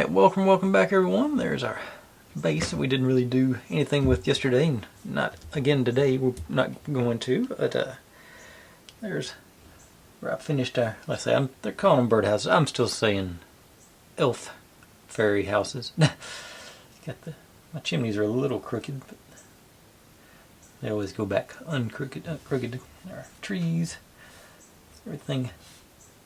Alright, welcome back everyone. There's our base that we didn't really do anything with yesterday, and not again today. We're not going to, but there's where I finished our, let's say, they're calling them birdhouses. I'm still saying elf fairy houses. My chimneys are a little crooked, but they always go back crooked. Our trees, everything.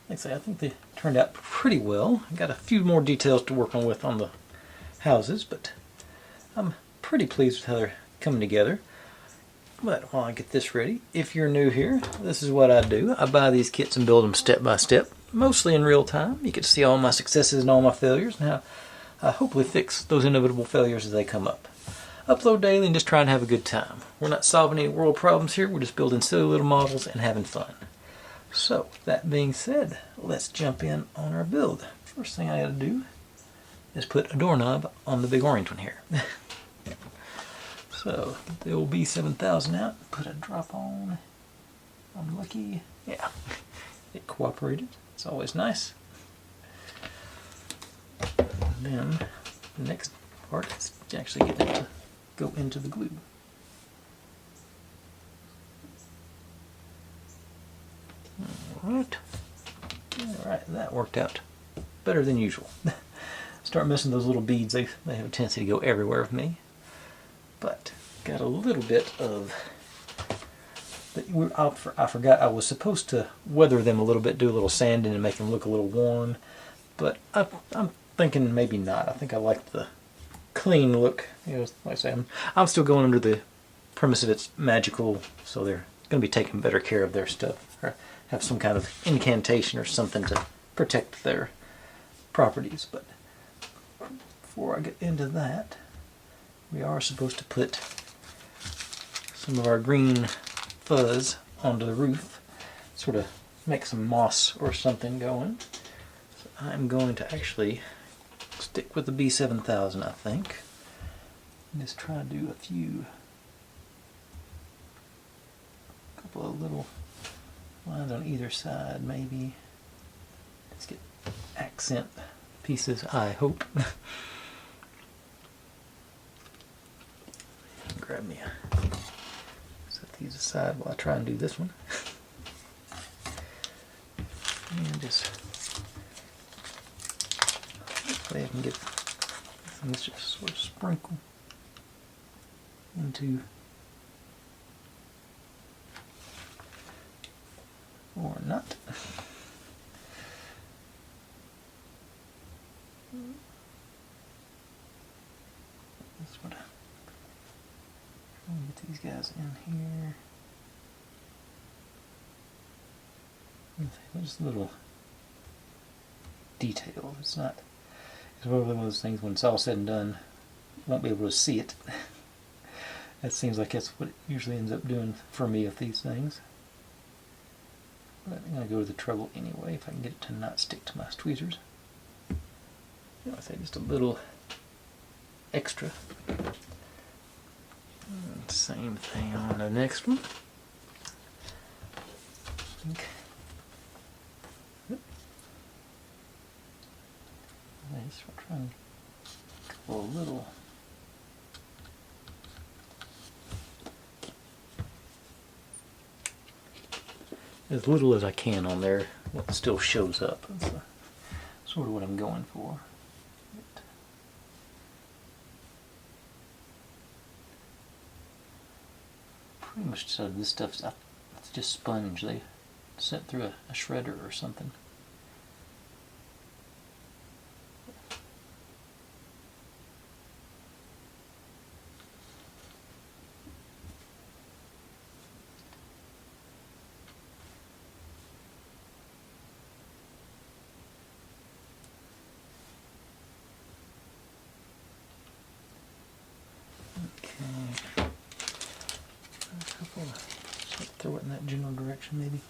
Like I say, I think they turned out pretty well. I got a few more details to work on the houses, but I'm pretty pleased with how they're coming together. But while I get this ready, if you're new here, this is what I do. I buy these kits and build them step by step, mostly in real time. You get to see all my successes and all my failures, and how I hopefully fix those inevitable failures as they come up. Upload daily and just try and have a good time. We're not solving any world problems here. We're just building silly little models and having fun. So, that being said, let's jump in on our build. First thing I gotta do is put a doorknob on the big orange one here. So, get the old B7000 out, put a drop on. I'm lucky. Yeah, it cooperated. It's always nice. And then, the next part is actually getting it to go into the glue. Alright, that worked out better than usual. Start missing those little beads, they have a tendency to go everywhere with me. But, got a little bit of... I forgot I was supposed to weather them a little bit, do a little sanding and make them look a little worn. But I'm thinking maybe not. I think I like the clean look. You know, like I say, I'm still going under the premise of it's magical, so they're going to be taking better care of their stuff. Or have some kind of incantation or something to protect their properties. But before I get into that, we are supposed to put some of our green fuzz onto the roof, sort of make some moss or something going. So I'm going to actually stick with the B7000, I think. Just try to do a couple of little lines on either side, maybe. Let's get accent pieces, I hope. Grab me set these aside while I try and do this one. And just hopefully I can get this just sort of sprinkle into, or not. That's what I'm get these guys in here. Just a little detail. It's not. It's one of those things when it's all said and done, you won't be able to see it. That seems like that's what it usually ends up doing for me with these things. But I'm going to go to the trouble anyway if I can get it to not stick to my tweezers. I say just a little extra. And same thing on the next one. Nice. We're trying to go a little. As little as I can on there, what still shows up. That's sort of what I'm going for. Pretty much this stuff's it's just sponge. They sent through a shredder or something. Throw it in that general direction, maybe.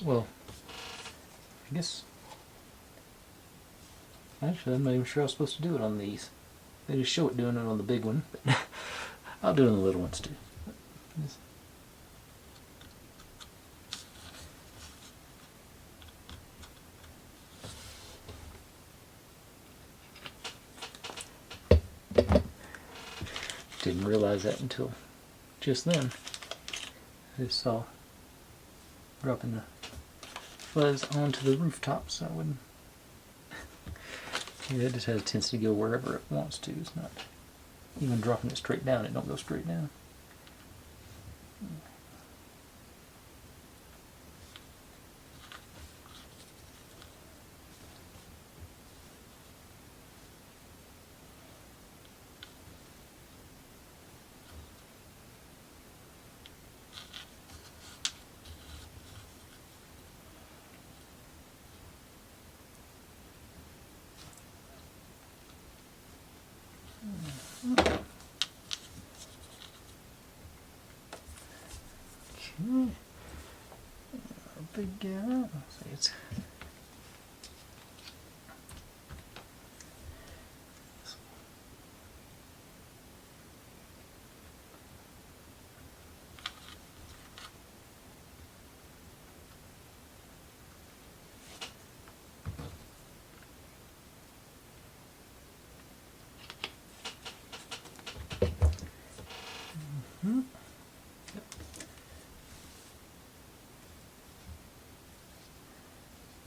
well, I guess, actually I'm not even sure I was supposed to do it on these. They just show it doing it on the big one, but I'll do it on the little ones too. Didn't realize that until just then. I just saw dropping the fuzz onto the rooftop, so I wouldn't. Yeah, it just has a tendency to go wherever it wants to. It's not even dropping it straight down. It don't go straight down. Okay. Big guy. See, it's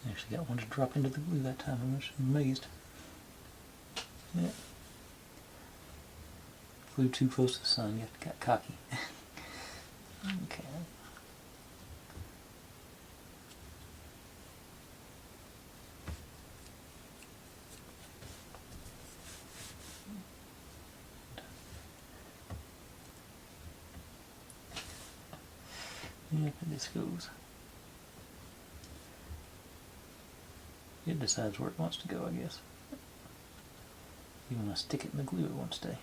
actually got one to drop into the glue that time. I'm just amazed. Yeah. Flew too close to the sun. You got cocky. Okay. Yeah, this goes. It decides where it wants to go, I guess. You want to stick it in the glue, it won't stay.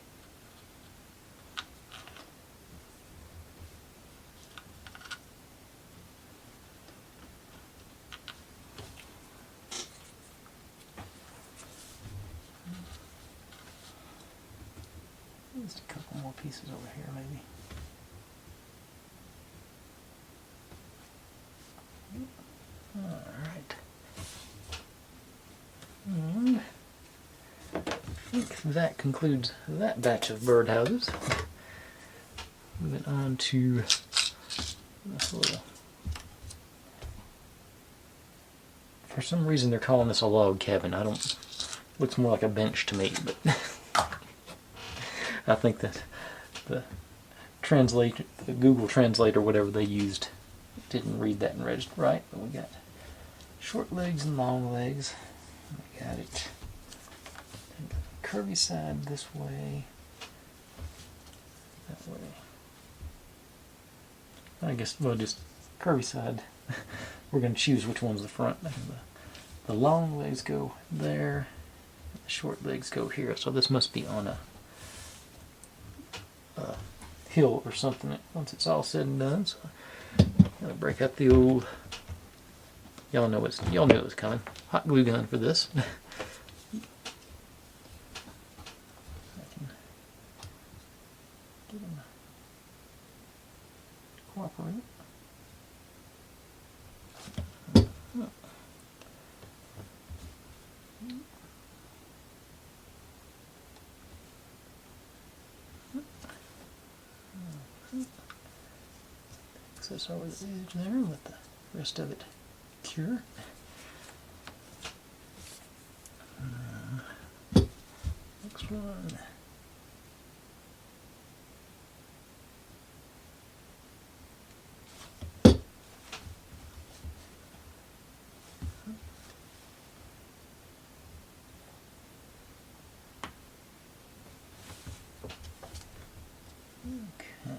Just a couple more pieces over here, maybe. Alright. And I think that concludes that batch of birdhouses. Moving on to this little. For some reason they're calling this a log cabin. I don't. Looks more like a bench to me, but I think that the Google Translate or whatever they used didn't read that and read right. But we got short legs and long legs. We got it. Curvy side this way. That way. I guess we'll just curvy side. We're going to choose which one's the front. The long legs go there. The short legs go here. So this must be on a hill or something once it's all said and done. So I'm gonna break out the old. Y'all knew it was coming. Hot glue gun for this. I can get him to cooperate. This over the edge there and let the rest of it cure. Next one. Okay.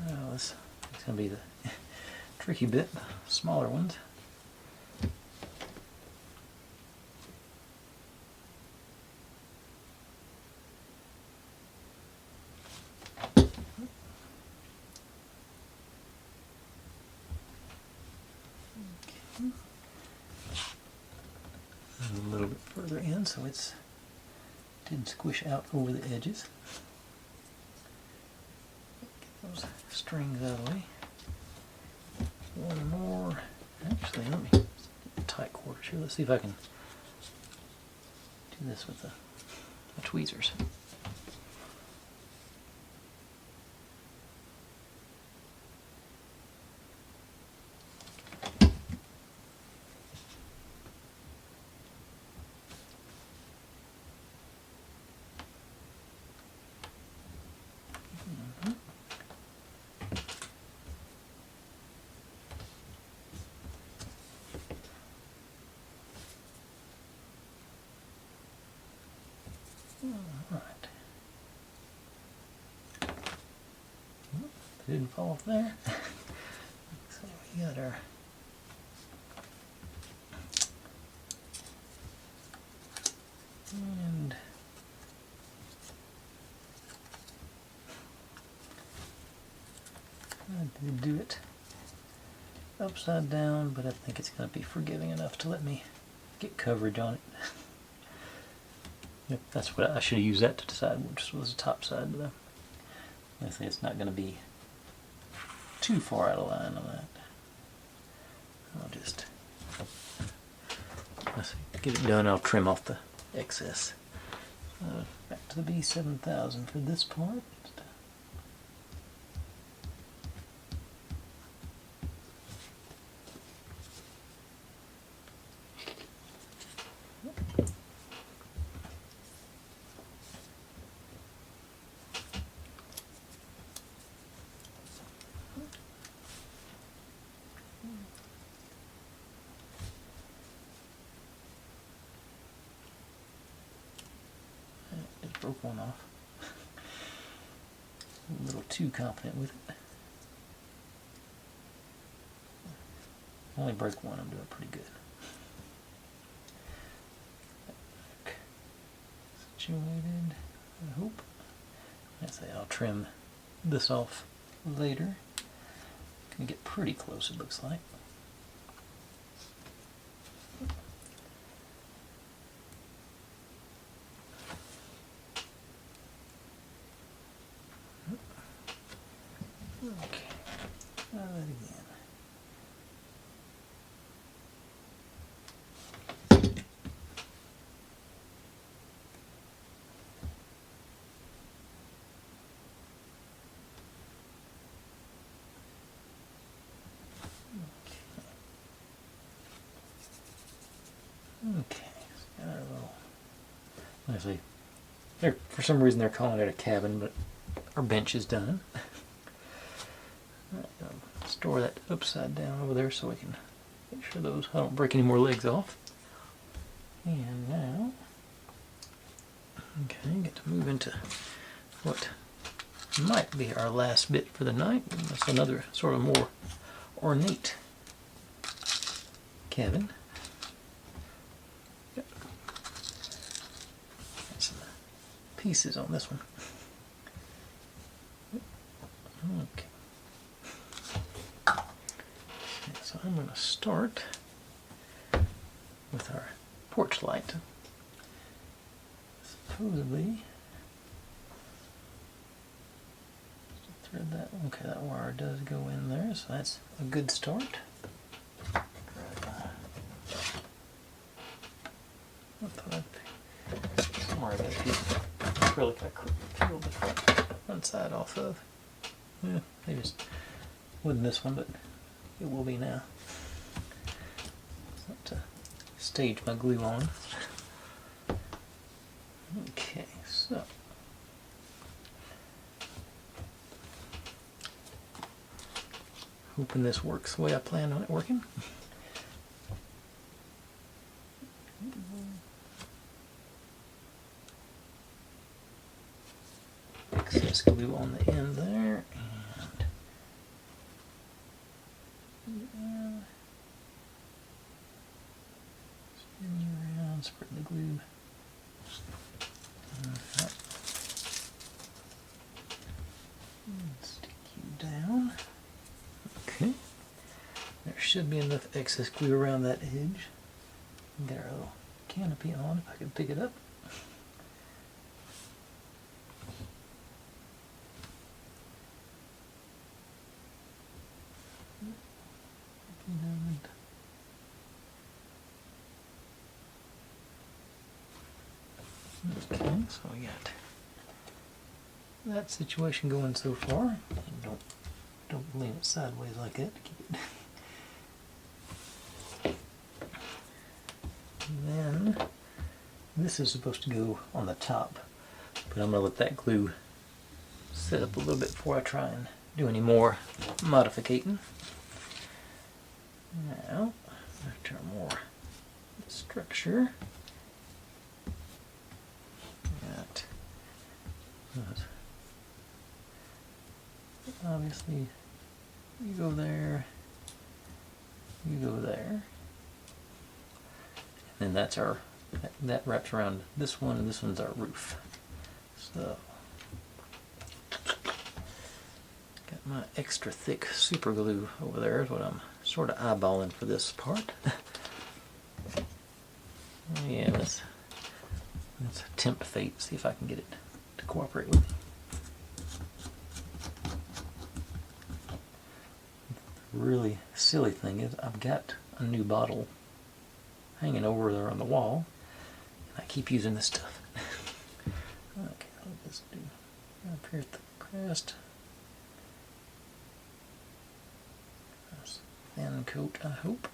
Well, this is going to be the tricky bit, the smaller ones. done, so it didn't squish out over the edges. Get those strings out of the way. One more. Actually, let me get tight quarters here. Let's see if I can do this with the tweezers. Alright. It didn't fall off there. So we got our and I did do it upside down, but I think it's going to be forgiving enough to let me get coverage on it. Yep, that's what I should have used that to decide which was the top side of the. I think it's not going to be too far out of line on that. I'll just let's get it done. I'll trim off the excess. Back to the B7000 for this part. Broke one off. A little too confident with it. I only broke one, I'm doing pretty good. Situated, I hope. I say I'll trim this off later. Gonna get pretty close, it looks like. Okay, try that again. Okay, so got our little. Actually, for some reason they're calling it a cabin, but our bench is done. Store that upside down over there so we can make sure I don't break any more legs off. And now, okay, get to move into what might be our last bit for the night. That's another sort of more ornate cabin. Got some pieces on this one. Okay. So I'm going to start with our porch light. Supposedly, thread that. Okay, that wire does go in there, so that's a good start. I thought somewhere I got a piece of acrylic I peeled the front side off of. Yeah, maybe just wouldn't this one, but it will be now. So to stage my glue on. Okay, so hoping this works the way I planned on it working. Excess glue on the end there, and spin you around, spread the glue. Stick you down. Okay. There should be enough excess glue around that edge. Get our little canopy on if I can pick it up. Okay, so we got that situation going so far. And don't lean it sideways like that to keep it. And then this is supposed to go on the top, but I'm going to let that glue set up a little bit before I try and do any more modificating. Now, after more structure, got obviously you go there, you go there, and that's our that wraps around this one, and this one's our roof. So got my extra thick super glue over there is what I'm sort of eyeballing for this part. Yeah, let's tempt fate, see if I can get it to cooperate with me. The really silly thing is I've got a new bottle hanging over there on the wall, and I keep using this stuff. Okay, I'll just do up here at the crest. Nice thin coat, I hope.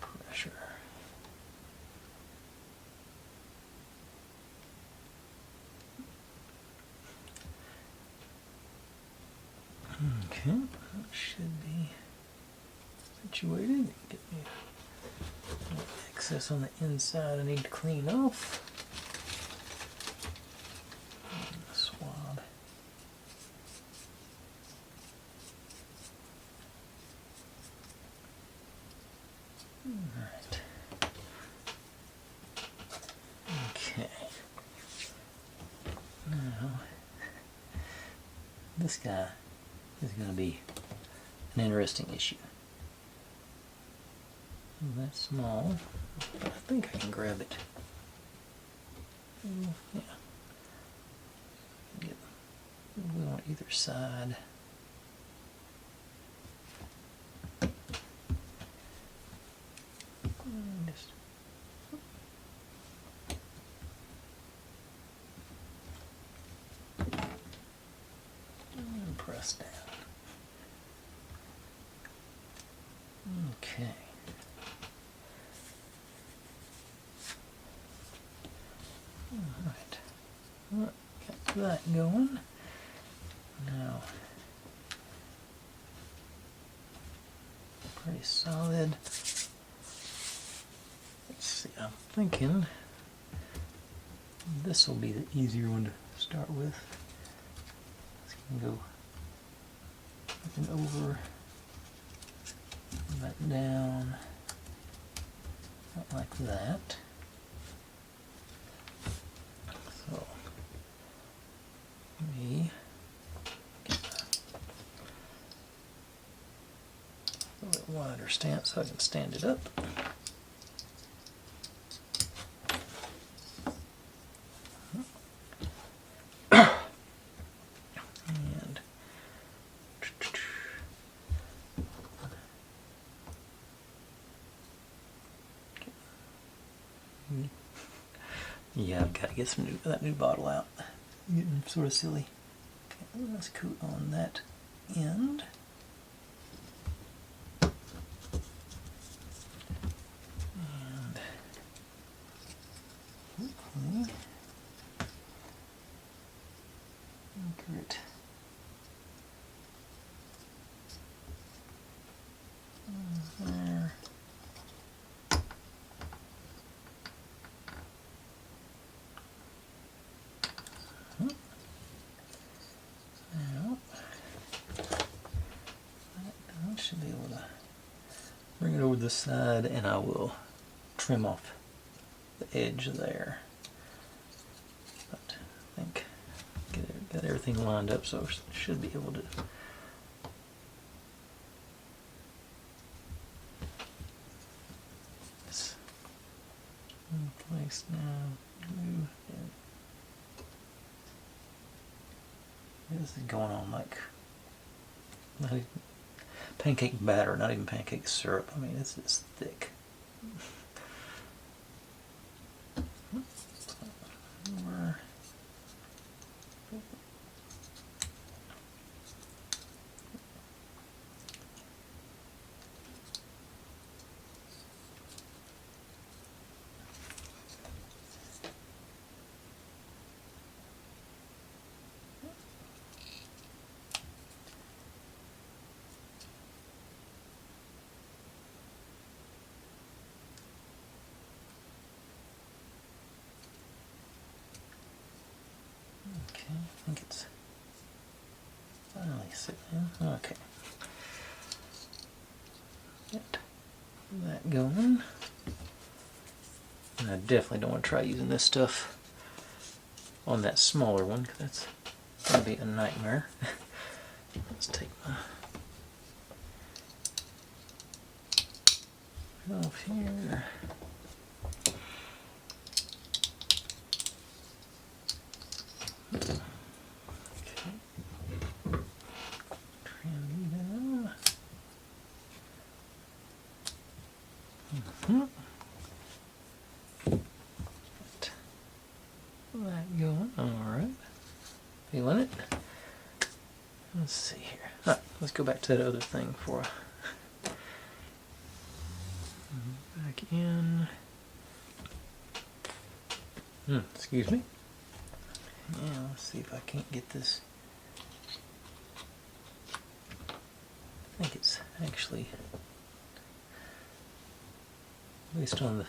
Pressure. Okay, that should be situated. Get me excess on the inside I need to clean off. Swab. Alright. Okay. Now, this guy is going to be an interesting issue. That's small, but I think I can grab it. Yeah. Get glue on either side. Just and press down. Okay. Alright. Well, got that going. Now, pretty solid. Let's see, I'm thinking this will be the easier one to start with. It's going to go up and over, back down, not like that. So, let me get a little bit wider stance so I can stand it up. And yeah, I've got to get that new bottle out. I'm getting sort of silly. Okay, let's coat on that end. And hopefully anchor it there. Now, I should be able to bring it over this side and I will trim off the edge there. But I think got everything lined up, so I should be able to. It's in place now. Move in. This is going on like pancake batter, not even pancake syrup. I mean, it's just thick. Okay, I think it's finally sitting in. Okay. Get that going. And I definitely don't want to try using this stuff on that smaller one, because that's going to be a nightmare. Let's take my off here. That going. Alright. Feeling it. Let's see here. Alright, let's go back to that other thing for back in. Excuse me. Yeah, let's see if I can't get this. I think it's actually based on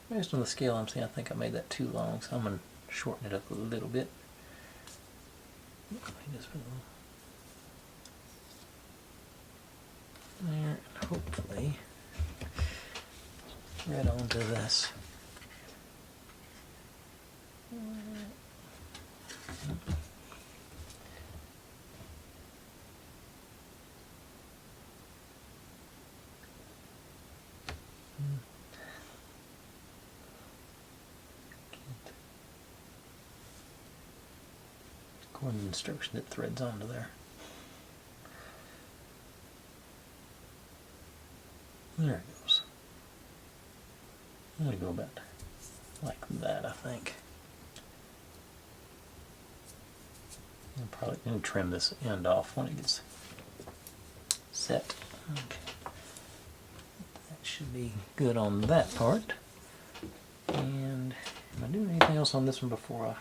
the scale I'm seeing. I think I made that too long, so I'm going to shorten it up a little bit. Just put a little there, and hopefully right onto this. According to the instruction, it threads onto there. There it goes. I'm going to go about like that, I think. I'm probably going to trim this end off when it gets set. Okay. That should be good on that part. And am I doing anything else on this one before I...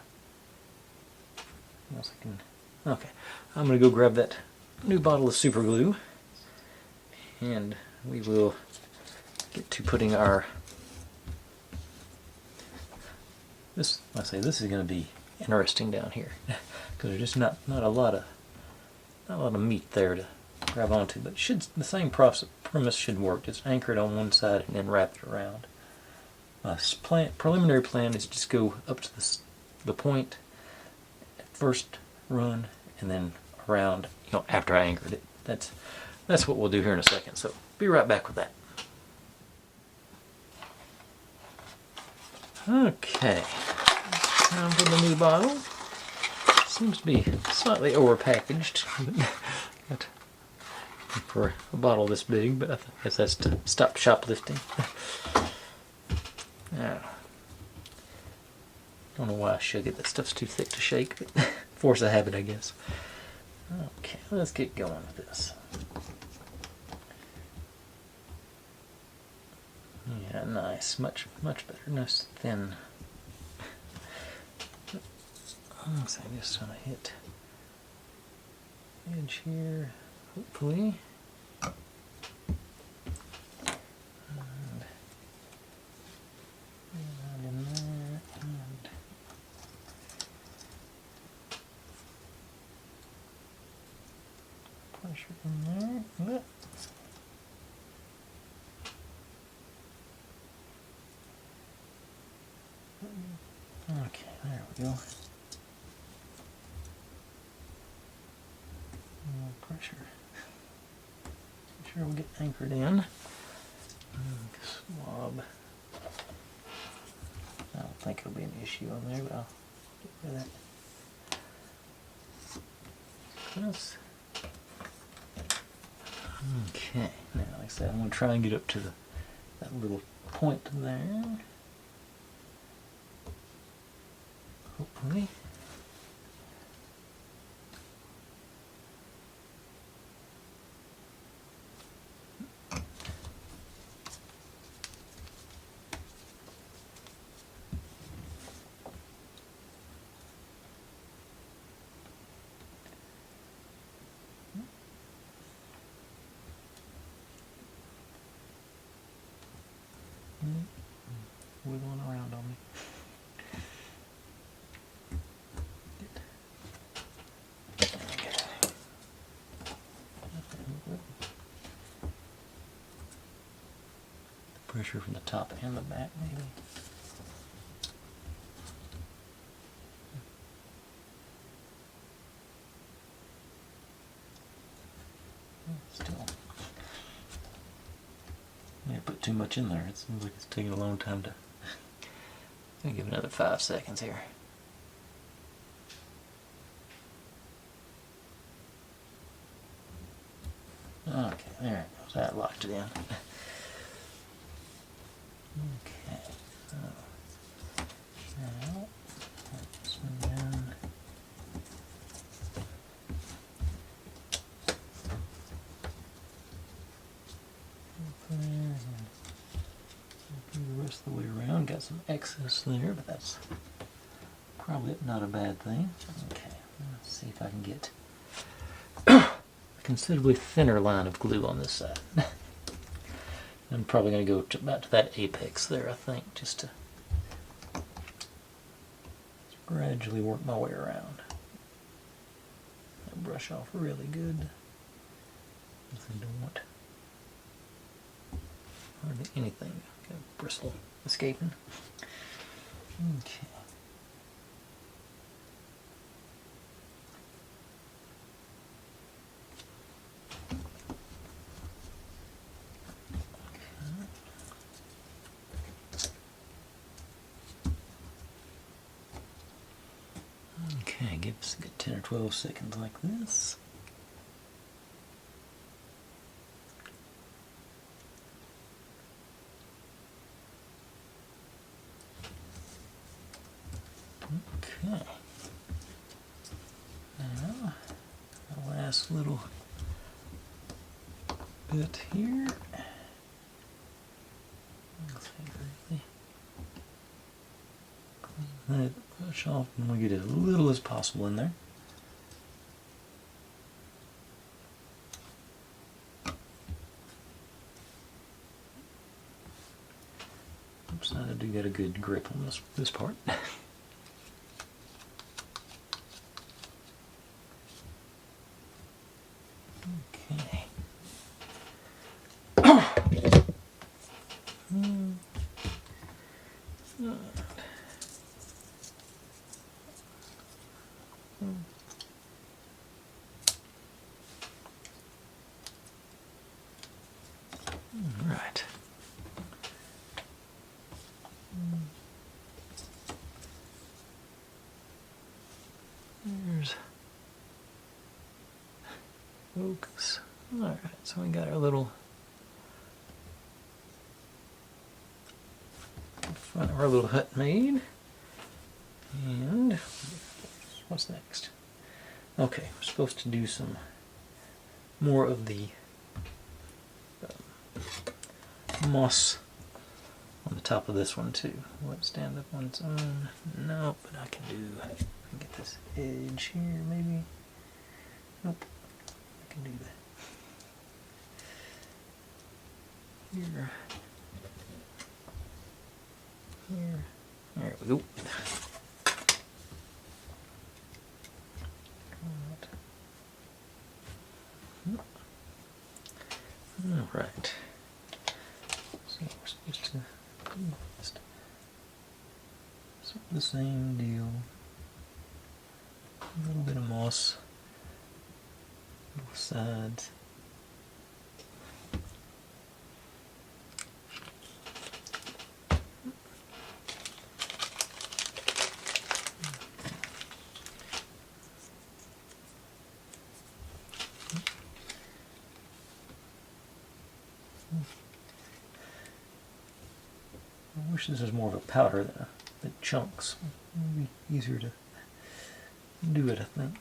Okay, I'm going to go grab that new bottle of super glue, and we will get to putting our... This is going to be interesting down here because there's just not a lot of meat there to grab onto, but the same premise should work. Just anchor it on one side and then wrap it around. My preliminary plan is just go up to the point. First run and then around, after I anchored it. That's what we'll do here in a second. So be right back with that. Okay, time for the new bottle. Seems to be slightly overpackaged but for a bottle this big, but I guess that's to stop shoplifting. Now, don't know why I shook it. That stuff's too thick to shake, but force of habit, I guess. Okay, let's get going with this. Yeah, nice. Much better. Nice thin. So I'm just gonna hit edge here, hopefully. Pressure in there. There we go. Pressure. Make sure we get anchored in. Swab. I don't think it'll be an issue on there, but I'll get rid of that. This. Okay, now like I said, I'm going to try and get up to that little point there. Hopefully. Wiggling around on me. Pressure from the top and the back, maybe. Still. I put too much in there. It seems like it's taking a long time to. I'm gonna give it another 5 seconds here. Okay, there it goes. That locked it in. Okay, so now this one down. The rest of the way around, got some excess there, but that's probably not a bad thing. Okay, let's see if I can get a considerably thinner line of glue on this side. I'm probably going to go about to that apex there, I think, just to gradually work my way around. And brush off really good. Because I don't want hardly anything. Got a bristle escaping. Okay. Okay, give us a good 10 or 12 seconds like this. Okay. Now, the last little bit here. Let's see, clean that brush off, and we'll get as little as possible in there. Oops, I do get a good grip on this part. Okay. Right. There's focus. Alright, so we got our little front of our little hut made. And what's next? Okay, we're supposed to do some more of the moss on the top of this one too. Will it stand up on its own? No, but I can get this edge here maybe. Nope, I can do that. Here. Here. There we go. Alright. So we're supposed to sort this same deal. A little bit of moss, both sides. I wish this was more of a powder than chunks. It would be easier to do it, I think.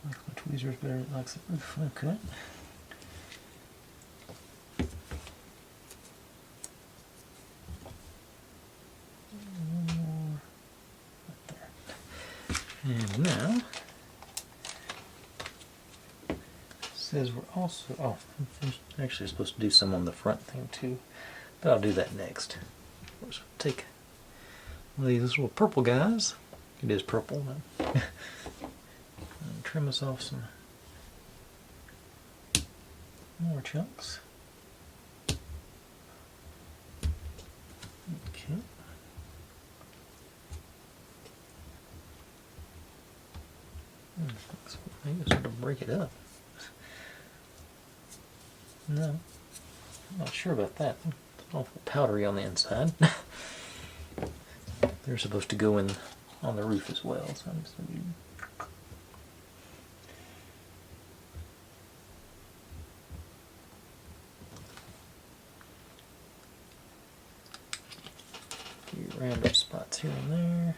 My tweezer's better than it likes the roof. Okay. Right there. And now, it says we're also, I'm actually supposed to do some on the front thing too, but I'll do that next. Let's take one of these little purple guys. It is purple. And trim us off some more chunks. Okay. Maybe sort of break it up. No, I'm not sure about that. It's awful powdery on the inside. They're supposed to go in on the roof as well, so I'm just going to do. A few random spots here and there.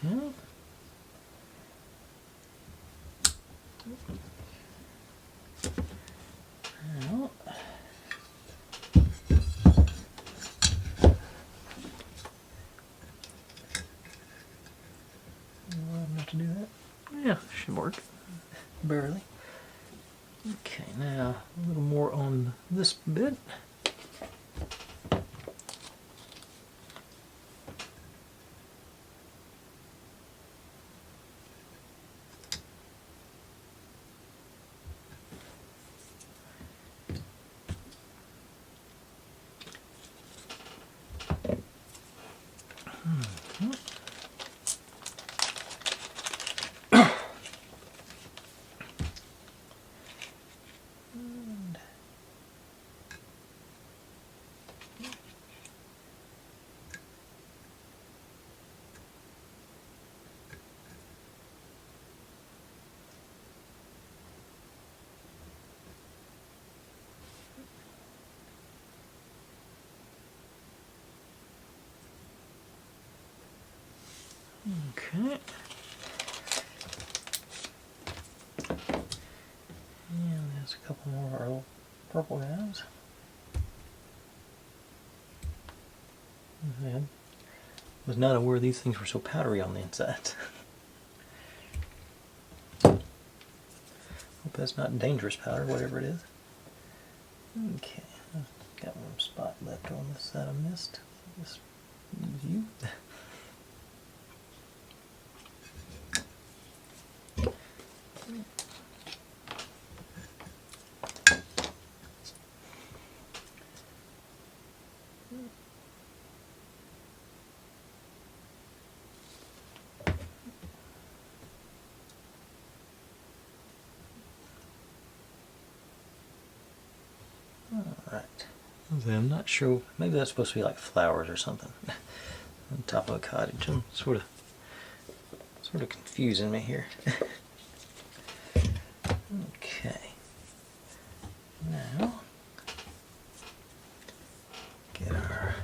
Okay. Now, enough to do that? Yeah, should work. Barely. Okay, now a little more on this bit. Okay. And there's a couple more of our little purple guys. I was not aware these things were so powdery on the inside. Hope that's not dangerous powder, whatever it is. Okay, I've got one spot left on this side I missed. Just use you. Alright, I'm not sure. Maybe that's supposed to be like flowers or something on top of a cottage. I'm sort of confusing me here. Okay. Now get our.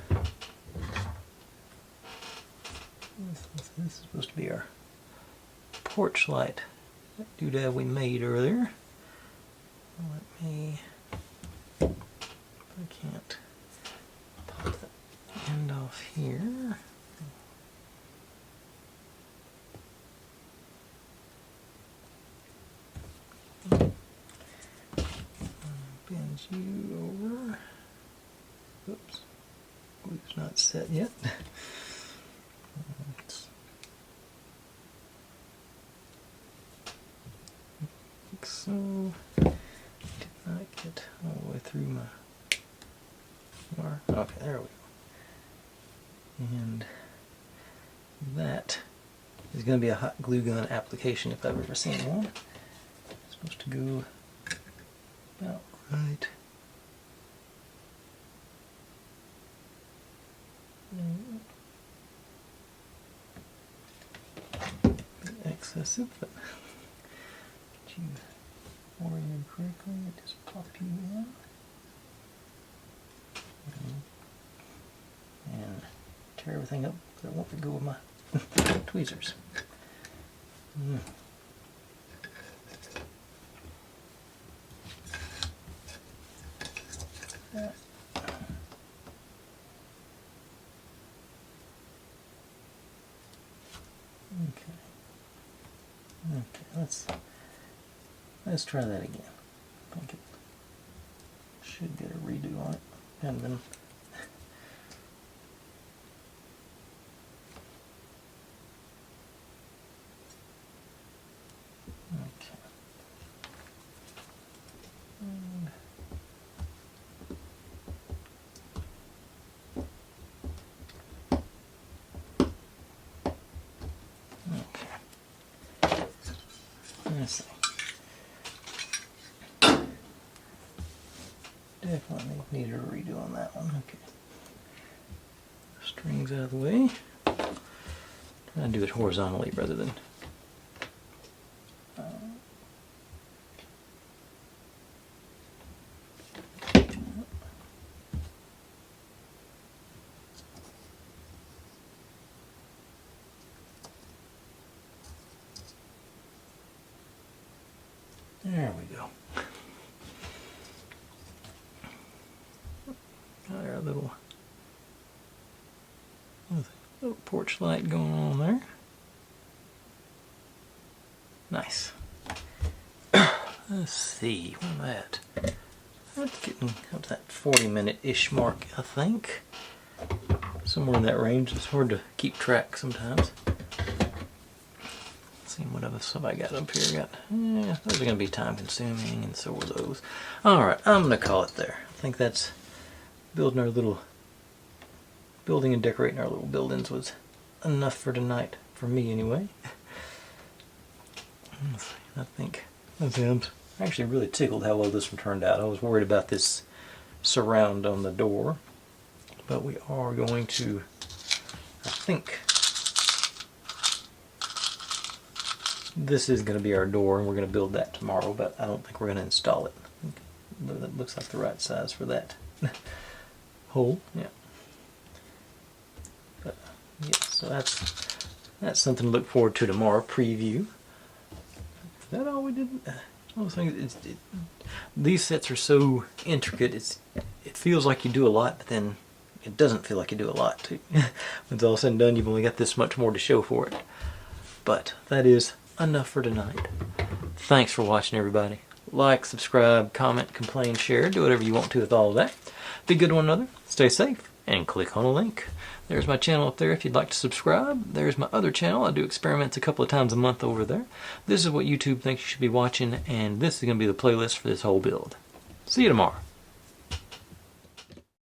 This is supposed to be our porch light doodad we made earlier. Let me. I can't pop the end off here. Bend you over. Oops, glue's not set yet. Like so. Did not get all the way through my. Okay, there we go. And that is going to be a hot glue gun application if I've ever seen one. It's supposed to go about right there. Excessive, but get you oriented correctly. Just pop you in. And tear everything up because I won't let go of my tweezers. Okay, let's try that again. I think it should get a redo on it. And then let's see. Definitely needed a redo on that one. Okay. Strings out of the way. Try to do it horizontally rather than. There we go. Got our little porch light going on there. Nice. Let's see, where am I at? That's getting up to that 40-minute-ish mark, I think. Somewhere in that range. It's hard to keep track sometimes. Seeing what other stuff I got up here. Those are going to be time consuming, and so are those. Alright, I'm going to call it there. I think that's building and decorating our little buildings was enough for tonight, for me anyway. I think I'm actually really tickled how well this one turned out. I was worried about this surround on the door, but we are going to, I think, this is going to be our door, and we're going to build that tomorrow, but I don't think we're going to install it. But that looks like the right size for that hole. Yeah. But, yeah, so that's something to look forward to tomorrow. Preview. Is that all we did? These sets are so intricate. It feels like you do a lot, but then it doesn't feel like you do a lot too. When it's all said and done, you've only got this much more to show for it. But that is enough for tonight. Thanks for watching, everybody. Like, subscribe, comment, complain, share. Do whatever you want to with all of that. Be good to one another. Stay safe. And click on a link. There's my channel up there if you'd like to subscribe. There's my other channel. I do experiments a couple of times a month over there. This is what YouTube thinks you should be watching, and this is going to be the playlist for this whole build. See you tomorrow.